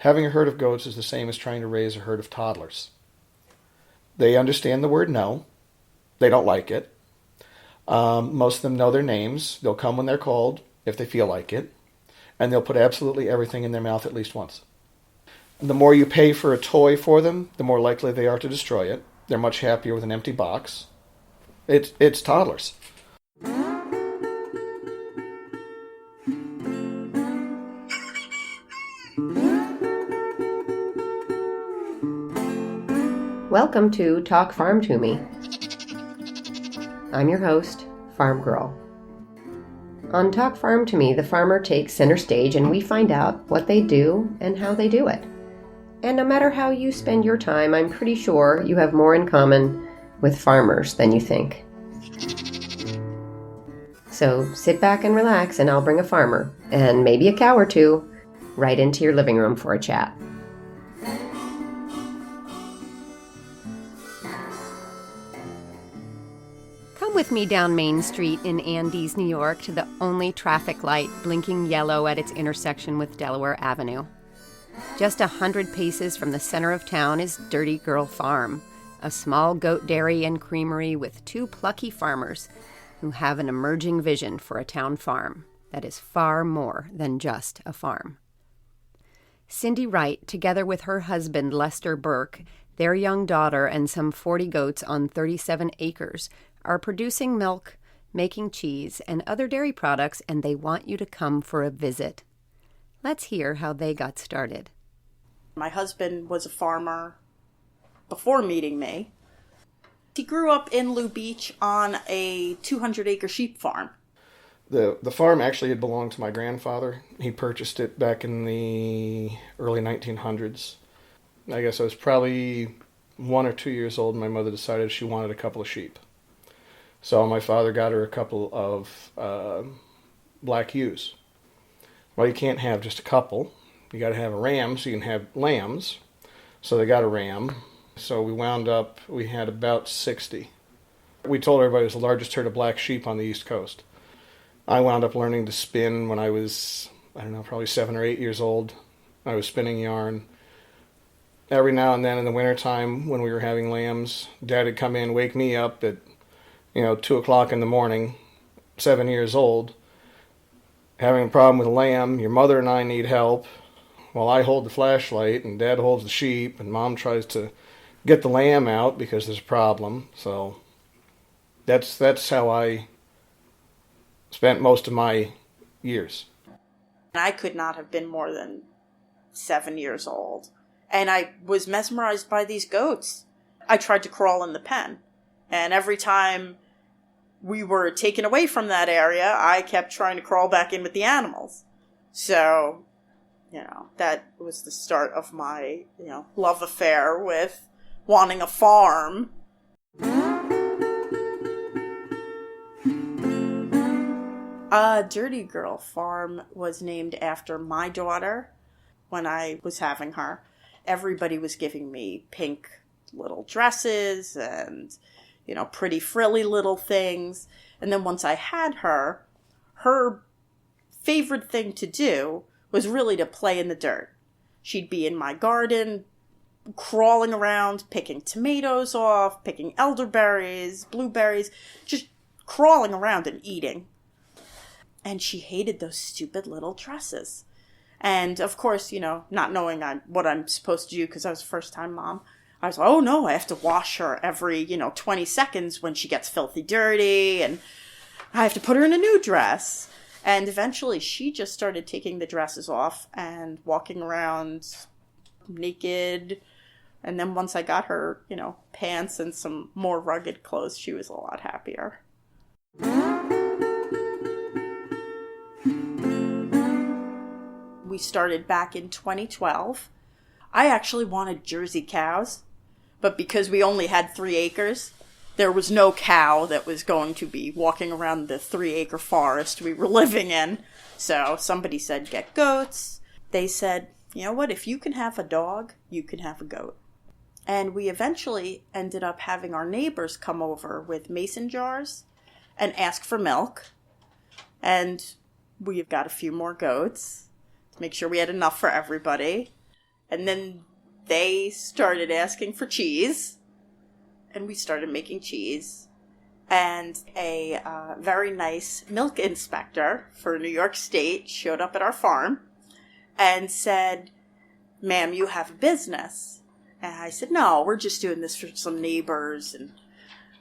Having a herd of goats is the same as trying to raise a herd of toddlers. They understand the word no. They don't like it. Most of them know their names. They'll come when they're called, if they feel like it. And they'll put absolutely everything in their mouth at least once. The more you pay for a toy for them, the more likely they are to destroy it. They're much happier with an empty box. It's toddlers. Welcome to Talk Farm to Me. I'm your host, Farm Girl. On Talk Farm to Me, the farmer takes center stage and we find out what they do and how they do it. And no matter how you spend your time, I'm pretty sure you have more in common with farmers than you think. So sit back and relax and I'll bring a farmer, and maybe a cow or two, right into your living room for a chat. Come with me down Main Street in Andes, New York, to the only traffic light blinking yellow at its intersection with Delaware Avenue. Just 100 paces from the center of town is Dirty Girl Farm, a small goat dairy and creamery with two plucky farmers who have an emerging vision for a town farm that is far more than just a farm. Cyndi Wright, together with her husband Lester Bourke, their young daughter, and some 40 goats on 37 acres, are producing milk, making cheese, and other dairy products, and they want you to come for a visit. Let's hear how they got started. My husband was a farmer before meeting me. He grew up in Lou Beach on a 200-acre sheep farm. The farm actually had belonged to my grandfather. He purchased it back in the early 1900s. I guess I was probably 1 or 2 years old and my mother decided she wanted a couple of sheep. So my father got her a couple of black ewes. Well, you can't have just a couple. You got to have a ram so you can have lambs. So they got a ram. So we had about 60. We told everybody it was the largest herd of black sheep on the East Coast. I wound up learning to spin when I was, probably 7 or 8 years old. I was spinning yarn. Every now and then in the wintertime when we were having lambs, Dad would come in, wake me up at 2 o'clock in the morning, 7 years old, having a problem with a lamb. Your mother and I need help. Well, I hold the flashlight and Dad holds the sheep and Mom tries to get the lamb out because there's a problem. So that's how I spent most of my years. I could not have been more than 7 years old. And I was mesmerized by these goats. I tried to crawl in the pen. And every time we were taken away from that area, I kept trying to crawl back in with the animals. So, that was the start of my, love affair with wanting a farm. Dirty Girl Farm was named after my daughter when I was having her. Everybody was giving me pink little dresses and pretty frilly little things. And then once I had her, her favorite thing to do was really to play in the dirt. She'd be in my garden, crawling around, picking tomatoes off, picking elderberries, blueberries, just crawling around and eating. And she hated those stupid little dresses. And of course, not knowing what I'm supposed to do because I was a first-time mom, I was like, oh no, I have to wash her every, 20 seconds when she gets filthy dirty, and I have to put her in a new dress. And eventually she just started taking the dresses off and walking around naked. And then once I got her, pants and some more rugged clothes, she was a lot happier. We started back in 2012. I actually wanted Jersey cows. But because we only had 3 acres, there was no cow that was going to be walking around the 3-acre forest we were living in. So somebody said, get goats. They said, you know what, if you can have a dog, you can have a goat. And we eventually ended up having our neighbors come over with mason jars and ask for milk. And we've got a few more goats to make sure we had enough for everybody. And then they started asking for cheese, and we started making cheese. And a very nice milk inspector for New York State showed up at our farm and said, "Ma'am, you have a business." And I said, "No, we're just doing this for some neighbors." And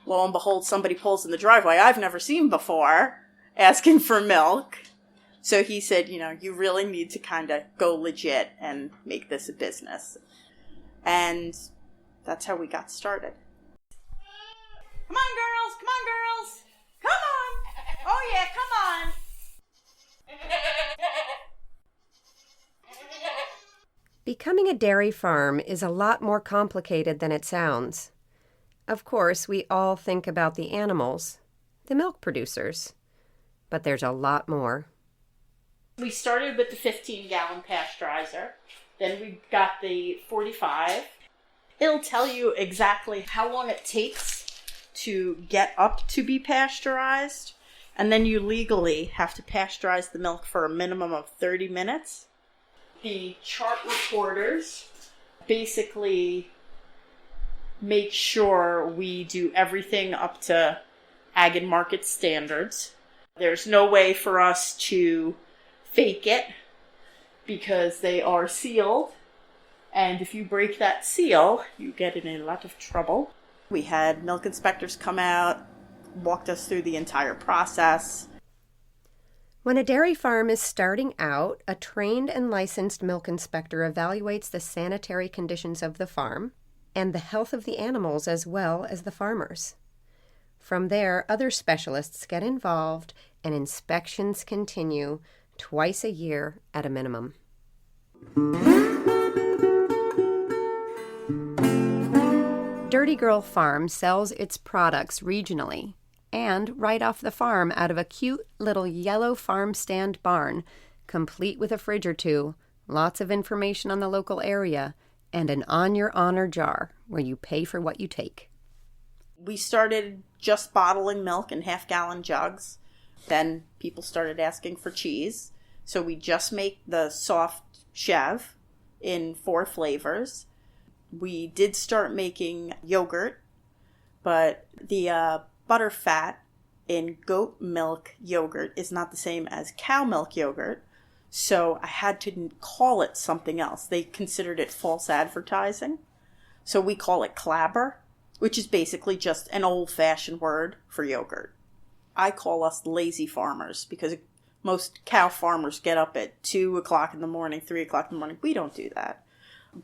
lo and behold, somebody pulls in the driveway I've never seen before, asking for milk. So he said, you really need to kind of go legit and make this a business. And that's how we got started. Come on, girls! Come on, girls! Come on! Oh, yeah, come on! Becoming a dairy farm is a lot more complicated than it sounds. Of course, we all think about the animals, the milk producers. But there's a lot more. We started with the 15-gallon pasteurizer. Then we got the 45. It'll tell you exactly how long it takes to get up to be pasteurized. And then you legally have to pasteurize the milk for a minimum of 30 minutes. The chart recorders basically make sure we do everything up to ag and market standards. There's no way for us to fake it because they are sealed. And if you break that seal, you get in a lot of trouble. We had milk inspectors come out, walked us through the entire process. When a dairy farm is starting out, a trained and licensed milk inspector evaluates the sanitary conditions of the farm and the health of the animals as well as the farmers. From there, other specialists get involved and inspections continue twice a year at a minimum. Dirty Girl Farm sells its products regionally and right off the farm out of a cute little yellow farm stand barn, complete with a fridge or two, lots of information on the local area, and an on your honor jar where you pay for what you take. We started just bottling milk in half-gallon jugs. Then people started asking for cheese. So we just make the soft chev in 4 flavors. We did start making yogurt, but the butter fat in goat milk yogurt is not the same as cow milk yogurt. So I had to call it something else. They considered it false advertising. So we call it clabber, which is basically just an old-fashioned word for yogurt. I call us lazy farmers because most cow farmers get up at 2 o'clock in the morning, 3 o'clock in the morning. We don't do that.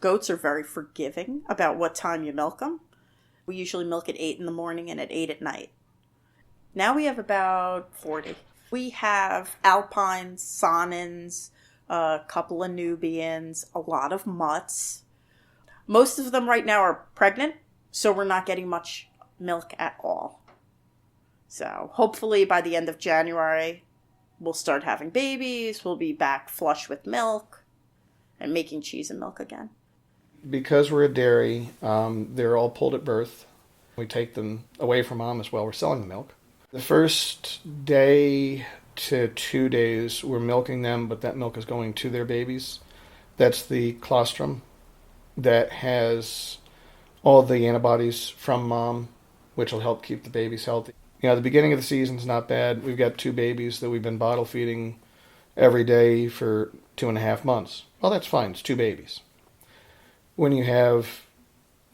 Goats are very forgiving about what time you milk them. We usually milk at 8 in the morning and at 8 at night. Now we have about 40. We have Alpines, Sonnens, a couple of Nubians, a lot of mutts. Most of them right now are pregnant, so we're not getting much milk at all. So hopefully by the end of January, we'll start having babies. We'll be back flush with milk and making cheese and milk again. Because we're a dairy, they're all pulled at birth. We take them away from mom as well. We're selling the milk. The first day to 2 days, we're milking them, but that milk is going to their babies. That's the colostrum that has all the antibodies from mom, which will help keep the babies healthy. The beginning of the season's not bad. We've got 2 babies that we've been bottle feeding every day for 2.5 months. Well, that's fine. It's 2 babies. When you have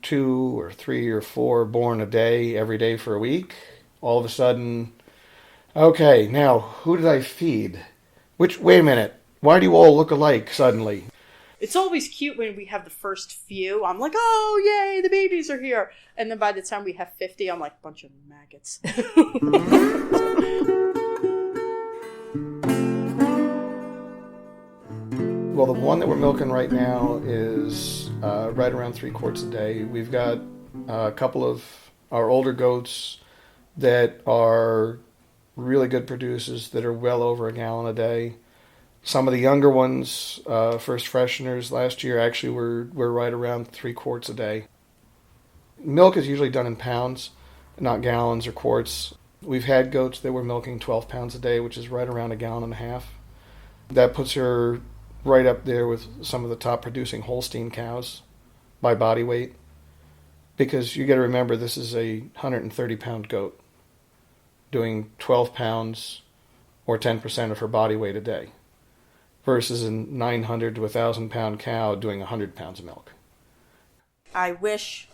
2 or 3 or 4 born a day, every day for a week, all of a sudden, okay, now, who did I feed? Wait a minute. Why do you all look alike suddenly? It's always cute when we have the first few. I'm like, oh, yay, the babies are here. And then by the time we have 50, I'm like, bunch of maggots. Well, the one that we're milking right now is right around 3 quarts a day. We've got a couple of our older goats that are really good producers that are well over a gallon a day. Some of the younger ones, first fresheners last year, actually were right around 3 quarts a day. Milk is usually done in pounds, not gallons or quarts. We've had goats that were milking 12 pounds a day, which is right around a gallon and a half. That puts her right up there with some of the top producing Holstein cows by body weight. Because you got to remember, this is a 130-pound goat doing 12 pounds or 10% of her body weight a day, versus a 900 to 1,000-pound cow doing 100 pounds of milk. I wish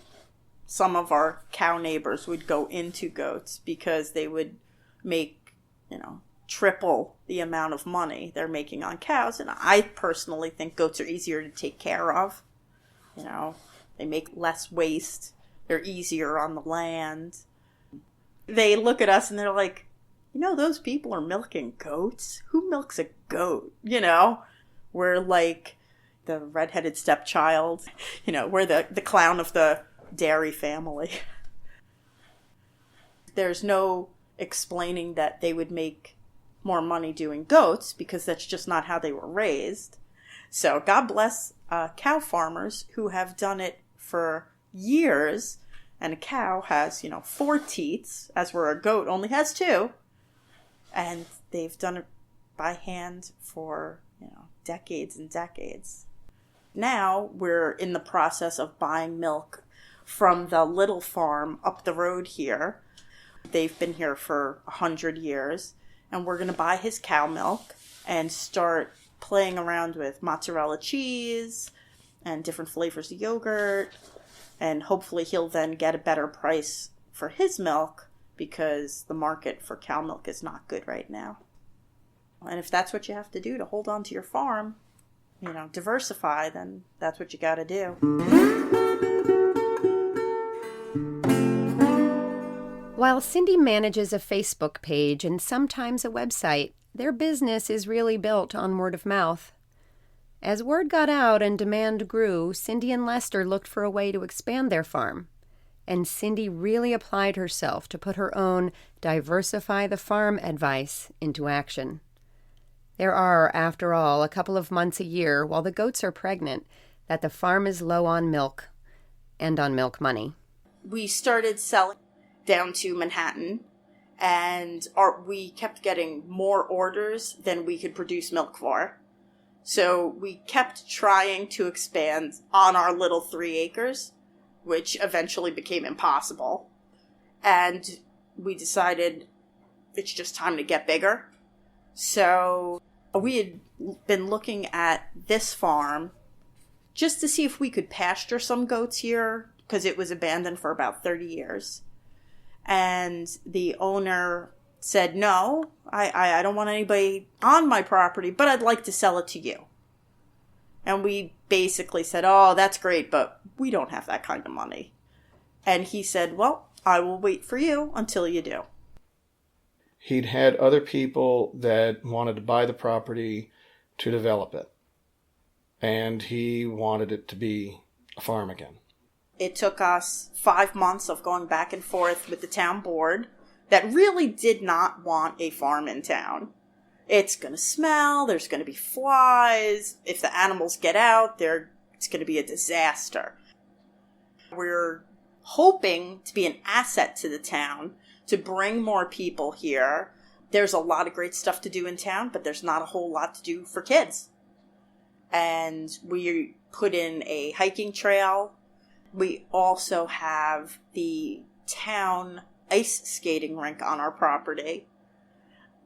some of our cow neighbors would go into goats, because they would make, triple the amount of money they're making on cows. And I personally think goats are easier to take care of. They make less waste. They're easier on the land. They look at us and they're like, those people are milking goats? Who milks a goat? We're like the redheaded stepchild. We're the clown of the dairy family. There's no explaining that they would make more money doing goats, because that's just not how they were raised. So God bless cow farmers who have done it for years. And a cow has, 4 teats, as where a goat only has 2. And they've done it by hand for, decades and decades. Now we're in the process of buying milk from the little farm up the road here. They've been here for 100 years. And we're going to buy his cow milk and start playing around with mozzarella cheese and different flavors of yogurt. And hopefully he'll then get a better price for his milk, because the market for cow milk is not good right now. And if that's what you have to do to hold on to your farm, diversify, then that's what you got to do. While Cyndi manages a Facebook page and sometimes a website, their business is really built on word of mouth. As word got out and demand grew, Cyndi and Lester looked for a way to expand their farm. And Cyndi really applied herself to put her own diversify the farm advice into action. There are, after all, a couple of months a year while the goats are pregnant that the farm is low on milk and on milk money. We started selling down to Manhattan, and we kept getting more orders than we could produce milk for. So we kept trying to expand on our little 3 acres, which eventually became impossible. And we decided it's just time to get bigger. So we had been looking at this farm just to see if we could pasture some goats here, because it was abandoned for about 30 years. And the owner said, no, I don't want anybody on my property, but I'd like to sell it to you. And we basically said, oh, that's great, but we don't have that kind of money. And he said, well, I will wait for you until you do. He'd had other people that wanted to buy the property to develop it. And he wanted it to be a farm again. It took us 5 months of going back and forth with the town board that really did not want a farm in town. It's going to smell, there's going to be flies, if the animals get out, it's going to be a disaster. We're hoping to be an asset to the town, to bring more people here. There's a lot of great stuff to do in town, but there's not a whole lot to do for kids. And we put in a hiking trail. We also have the town ice skating rink on our property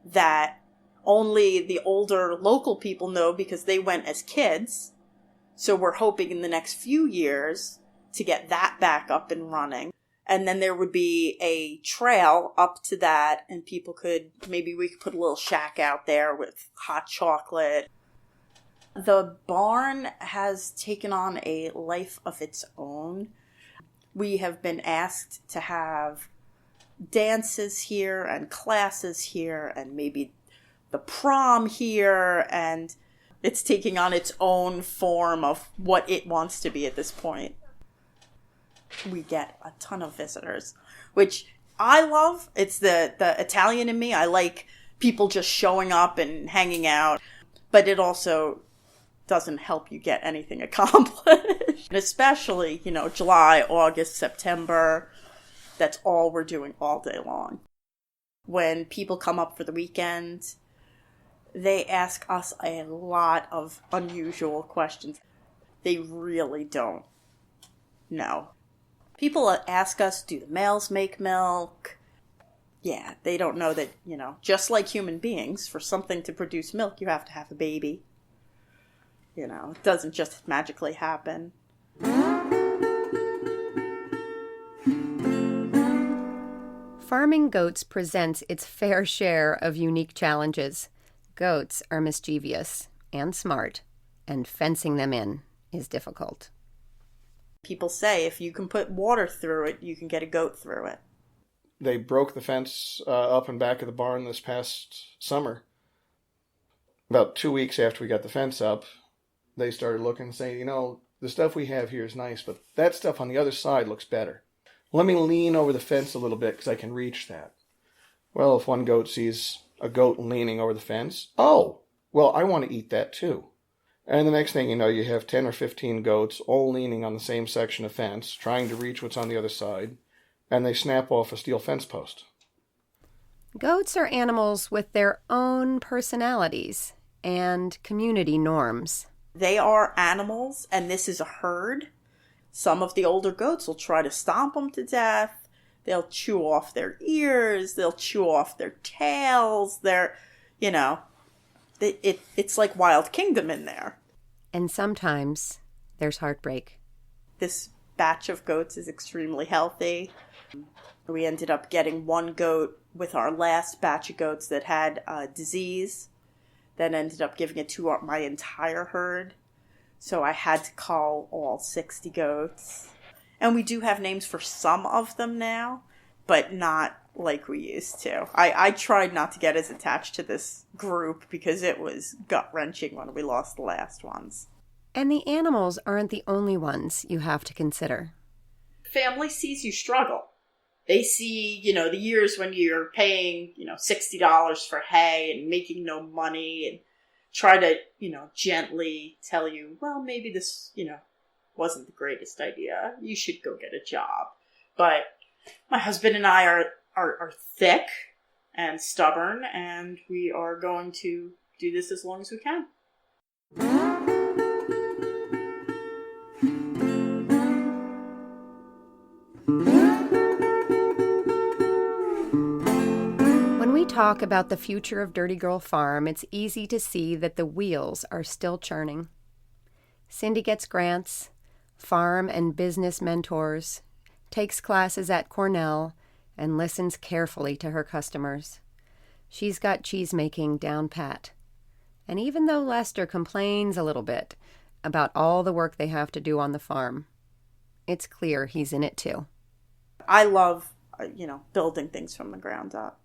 that only the older local people know because they went as kids. So we're hoping in the next few years to get that back up and running. And then there would be a trail up to that, and we could put a little shack out there with hot chocolate. The barn has taken on a life of its own. We have been asked to have dances here and classes here and maybe the prom here, and it's taking on its own form of what it wants to be at this point. We get a ton of visitors, which I love. It's the Italian in me. I like people just showing up and hanging out, but it also doesn't help you get anything accomplished. And especially, July, August, September, that's all we're doing all day long. When people come up for the weekend, They ask us a lot of unusual questions. They really don't know. People ask us, do the males make milk? Yeah, they don't know that, just like human beings, for something to produce milk, you have to have a baby. It doesn't just magically happen. Farming goats presents its fair share of unique challenges. Goats are mischievous and smart, and fencing them in is difficult. People say if you can put water through it, you can get a goat through it. They broke the fence up and back of the barn this past summer. About 2 weeks after we got the fence up, they started looking and saying, the stuff we have here is nice, but that stuff on the other side looks better. Let me lean over the fence a little bit because I can reach that. Well, if one goat sees a goat leaning over the fence, oh, well, I want to eat that too. And the next thing you know, you have 10 or 15 goats all leaning on the same section of fence, trying to reach what's on the other side, and they snap off a steel fence post. Goats are animals with their own personalities and community norms. They are animals, and this is a herd. Some of the older goats will try to stomp them to death. They'll chew off their ears. They'll chew off their tails. It's like Wild Kingdom in there. And sometimes there's heartbreak. This batch of goats is extremely healthy. We ended up getting one goat with our last batch of goats that had a disease. Then ended up giving it to my entire herd. So I had to call all 60 goats. And we do have names for some of them now, but not like we used to. I tried not to get as attached to this group because it was gut-wrenching when we lost the last ones. And the animals aren't the only ones you have to consider. Family sees you struggle. They see, the years when you're paying, $60 for hay and making no money and try to, gently tell you, well, maybe this, wasn't the greatest idea. You should go get a job. But my husband and I are thick and stubborn, and we are going to do this as long as we can. When we talk about the future of Dirty Girl Farm, it's easy to see that the wheels are still churning. Cyndi gets grants, farm and business mentors, takes classes at Cornell, and listens carefully to her customers. She's got cheesemaking down pat. And even though Lester complains a little bit about all the work they have to do on the farm, it's clear he's in it too. I love, building things from the ground up.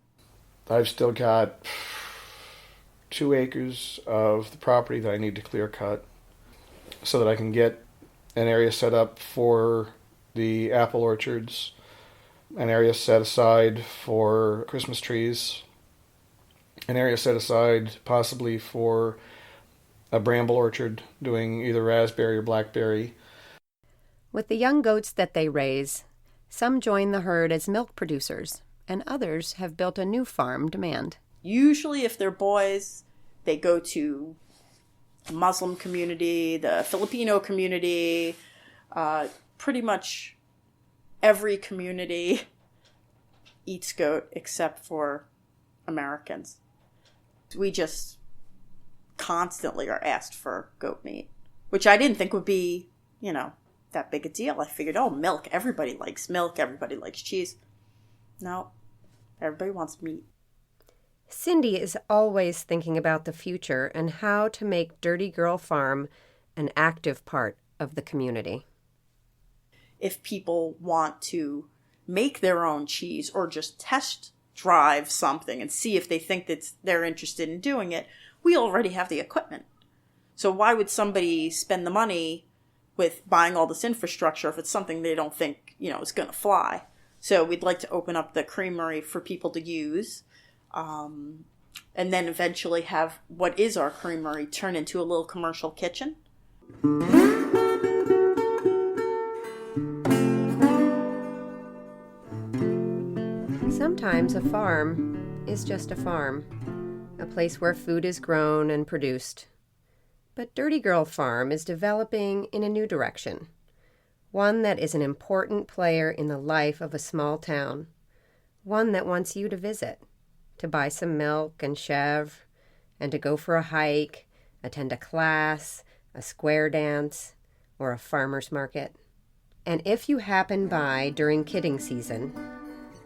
I've still got 2 acres of the property that I need to clear cut so that I can get an area set up for the apple orchards, an area set aside for Christmas trees, an area set aside possibly for a bramble orchard doing either raspberry or blackberry. With the young goats that they raise, some join the herd as milk producers, and others have built a new farm demand. Usually if they're boys, they go to the Muslim community, the Filipino community, pretty much every community eats goat except for Americans. We just constantly are asked for goat meat, which I didn't think would be, that big a deal. I figured, milk, everybody likes cheese. No, everybody wants meat. Cyndi is always thinking about the future and how to make Dirty Girl Farm an active part of the community. If people want to make their own cheese or just test drive something and see if they think that they're interested in doing it, we already have the equipment. So why would somebody spend the money with buying all this infrastructure if it's something they don't think, is going to fly? So we'd like to open up the creamery for people to use, and then eventually have what is our creamery turn into a little commercial kitchen. Sometimes a farm is just a farm. a place where food is grown and produced. But Dirty Girl Farm is developing in a new direction, one that is an important player in the life of a small town, one that wants you to visit, to buy some milk and chèvre, and to go for a hike, attend a class, a square dance, or a farmer's market. And if you happen by during kidding season,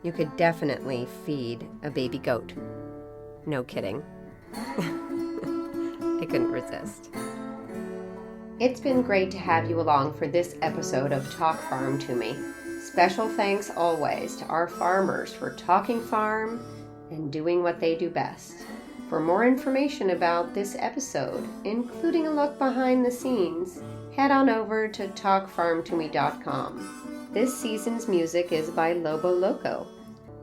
you could definitely feed a baby goat. No kidding. I couldn't resist. It's been great to have you along for this episode of Talk Farm to Me. Special thanks always to our farmers for talking farm and doing what they do best. For more information about this episode, including a look behind the scenes, head on over to talkfarmtome.com. This season's music is by Lobo Loco.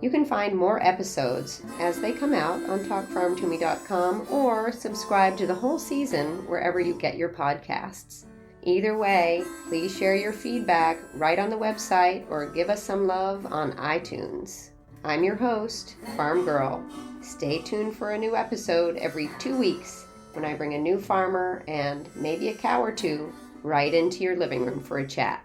You can find more episodes as they come out on talkfarmtome.com or subscribe to the whole season wherever you get your podcasts. Either way, please share your feedback right on the website or give us some love on iTunes. I'm your host, Farm Girl. Stay tuned for a new episode every 2 weeks when I bring a new farmer and maybe a cow or two right into your living room for a chat.